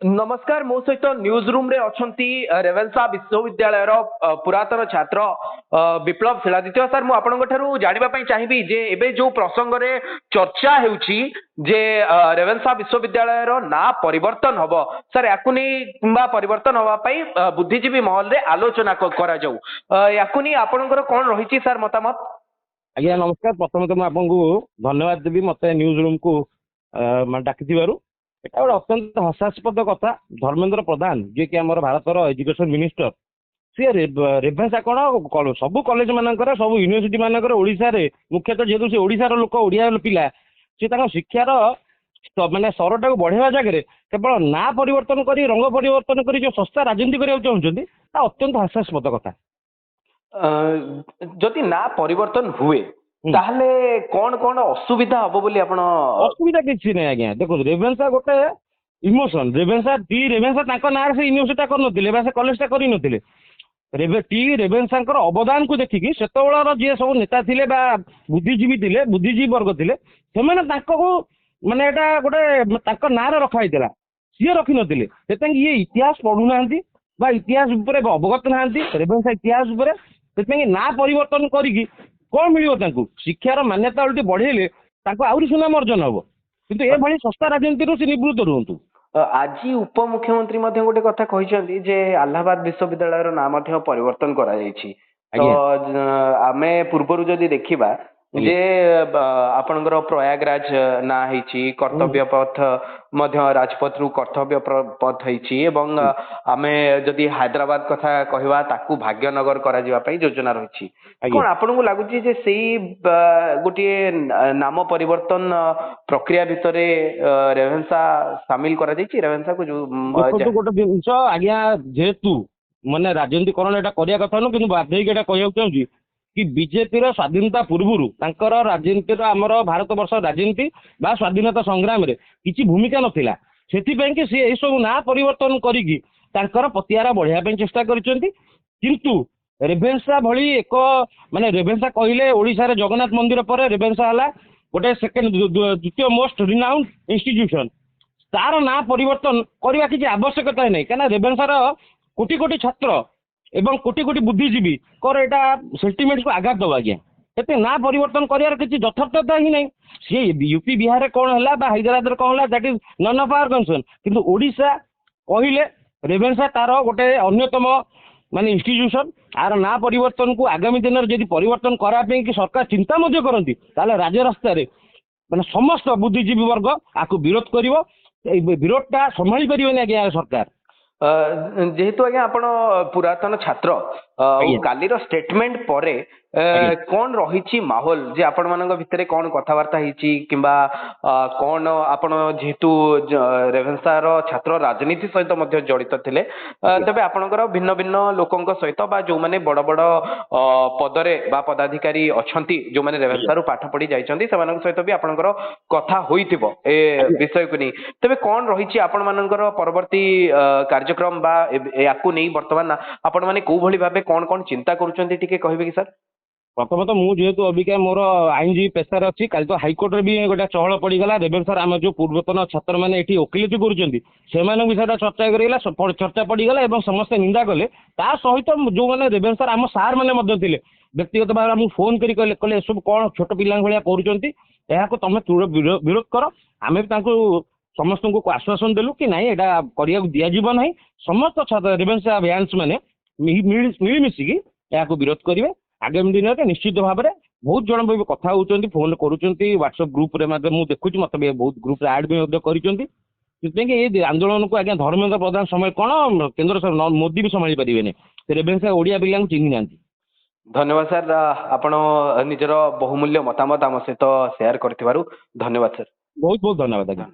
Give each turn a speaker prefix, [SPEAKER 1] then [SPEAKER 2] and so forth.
[SPEAKER 1] नमस्कार मो सहित न्यूज रूम रे अछंती रेवेन्सा विश्वविद्यालय पुरातन छात्र विप्लव शिलादित्य सर मु आपन ठारू जानिबा पई चाहिबी जे एबे जो प्रसंग रे चर्चा हेउची जे रेवेन्सा विश्वविद्यालय ना परिवर्तन हबो सर याकुनी किंबा परिवर्तन हवा पई बुद्धिजीवी महल रे आलोचना करा जाऊ याकुनी आपनकर कोन रहिची सर मतामत।
[SPEAKER 2] आज्ञा नमस्कार प्रथम तो आपको धन्यवाद देवी मत न्यूज रूम को डाकी एटा गोटे अत्यंत हास्यास्पद कथा धर्मेंद्र प्रधान जी कि आम भारत एजुकेशन मिनिस्टर सी रेभेन्सा कौन सब कॉलेज मानकर सब यूनिवर्सिटी मानकर ओडिशा रे मुख्यतः जेहेतु से ओडिशार लोक ओडिया पिला सी शिक्षार माने सरटा को बढ़ेवा जगह केवल ना परिवर्तन कर रंग परिवर्तन कर जो संस्था राजनीति करने चाहते अत्यंत हास्यास्पद कथा।
[SPEAKER 1] जदि ना परिवर्तन हुए ताहले कौन कौन असुविधा हबो बोली आपण
[SPEAKER 2] असुविधा किसी नहीं आज्ञा देखो रेभेन्सा गोटे इमोशन रेभेन्सा तांको नार से यूनिवर्सिटी करनथिले बा से कॉलेजटा करि नथिले रेभेन्सा अवदान को देखिकी सेतबेलर जे सब नेता थिले बा बुद्धिजीवी वर्ग थिले सेमाने तांको माने एटा गोटे तांको नार रखा हितला सी रखि नथिले सेतंग ये इतिहास पढु नांती बा इतिहास ऊपर अवगत नांती रेभेन्सा इतिहास ऊपर सेतंग ना परिवर्तन करिकी कौन मिल शिक्षार मान्यता उल्टी बढ़ेले आहरी सुनाम अर्जन हम किंतु ए भली संस्था राजनीति से निवृत्त रुहतु।
[SPEAKER 1] आज उपमुख्यमंत्री गोटे कथा कही जे अलाहाबाद विश्वविद्यालय नाम परिवर्तन तो आमे पूर्वर जदि देखिबा जे आपनकर प्रयागराज ना हेची कर्तव्य पथ मध्य राजपथ रु कर्तव्य पथ हेची एवं आमे जदि हैदराबाद कथा कहवा ताकू भाग्यनगर करा जिबा पई योजना रहिची कोन आपनको लागुची जे सेही गोटे नाम परिवर्तन प्रक्रिया भितरे रेवेन्सा शामिल करा जायची रेवेन्सा को जो
[SPEAKER 2] गोटे जिंस आज्ञा जेतु माने राजनीतिकरण एटा करिया कथा न किंतु बाध्य एटा कहया चाहूची कि बीजेपी स्वाधीनता पूर्व राजनीति आमर भारत वर्ष राजनीति बा स्वाधीनता संग्राम रे किसी भूमिका नथिला सेथिपई कि सी सब ना परिवर्तन करिकी तांकर पतियारा बढ़िया चेष्टा करिसेंती किंतु रेभेन्सा भली एक माने रेभेन्सा कहले ओडिशा रे जगन्नाथ मंदिर पर रेभेन्सा हला गोटे सेकेंड द्वितीय मोस्ट रिनाउंड इंस्टीट्यूशन तार ना परिवर्तन करबा किछि आवश्यकता नै काना रेभेन्सा कोटी कोटी छात्र एवं कोटी कोटी बुद्धिजीवी कर एटा सेंटिमेंट को आघात दबा आज्ञा एते ना परिवर्तन करियार किछि यथार्थता ही नहीं सी यूपी बिहार रे कोन हला बा हैदराबाद रे कोन हला that is none of our concern किंतु ओडिशा कहले रेभेन्सा तार गोटे अन्यतम माने इंस्टीट्यूशन आर ना परिवर्तन को आगामी दिन में यदि परिवर्तन करा पे कि सरकार चिंता मध्य करती ताले राज्य रास्ता रे माने समस्त बुद्धिजीवी वर्ग आकु विरोध करिवो विरोधटा संभाली परिबेनी आज्ञा सरकार
[SPEAKER 1] जेहेतु आज्ञा आपण पुरातन छात्र काली स्टेटमेंट परे कौन रही माहौल जे आपण मान भितर कौन कथबार्ता किंबा कौन आपण जेहेतु रेभेन्सा छात्र राजनीति सहित जड़ित थिले तबे आपणकर भिन्न भिन्न लोकंक सहित बा जो माने बड़ बड़ पदरे बा पदाधिकारी अछंती जो माने रेभेन्सा पाठ पढ़ी जाइछंती सेमानक सहित भी आपणकर कथा होइथिबो ए विषय को नहीं तबे कौन रही आपण मानकर परवर्ती कार्यक्रम बा याकू नहीं वर्तमान आपण माने को भली भाबे कौन कौन चिंता करूछंती टिके कहबे कि सर।
[SPEAKER 2] प्रथमतः मुझे अबिका मोर आईनजीवी पेशार अच्छी काली तो हाइकोर्ट रे भी गोटे चहल पड़गला रेभेन्सा आम जो पूर्वतन छात्र मैंने ये वकिलती कर विषय चर्चा करगला चर्चा पड़गला और समस्ते निंदा कले ता सहित जो मैंने रेभेन्सा आम सार मैंने थे व्यक्तिगत भाव आमको फोन कर कहले सब कौन छोट पिला भाया कर तुम विरोध कर आम समस्त को आश्वासन देलु कि नाई एटा करिया दिज्व ना समस्त छात्र रेभेन्सा भ्यान्स मैंने मिलमिशिकी विरोध करेंगे आगामी दिन में निश्चित भाव में बहुत जन भी कथा होती फोन करुँच व्हाट्सएप ग्रुप रे मुझे देखुँ मत बहुत ग्रुप आड भी कर आंदोलन को आज्ञा धर्मेंद्र प्रधान समय कौन केंद्र मोदी भी संभाली पारे रेभेन्सा ओडिया पिला चिन्ह ना।
[SPEAKER 1] धन्यवाद सर आपण निजर बहुमूल्य मतामत आम सहित शेयर कर धन्यवाद सर।
[SPEAKER 2] बहुत बहुत धन्यवाद आज्ञा।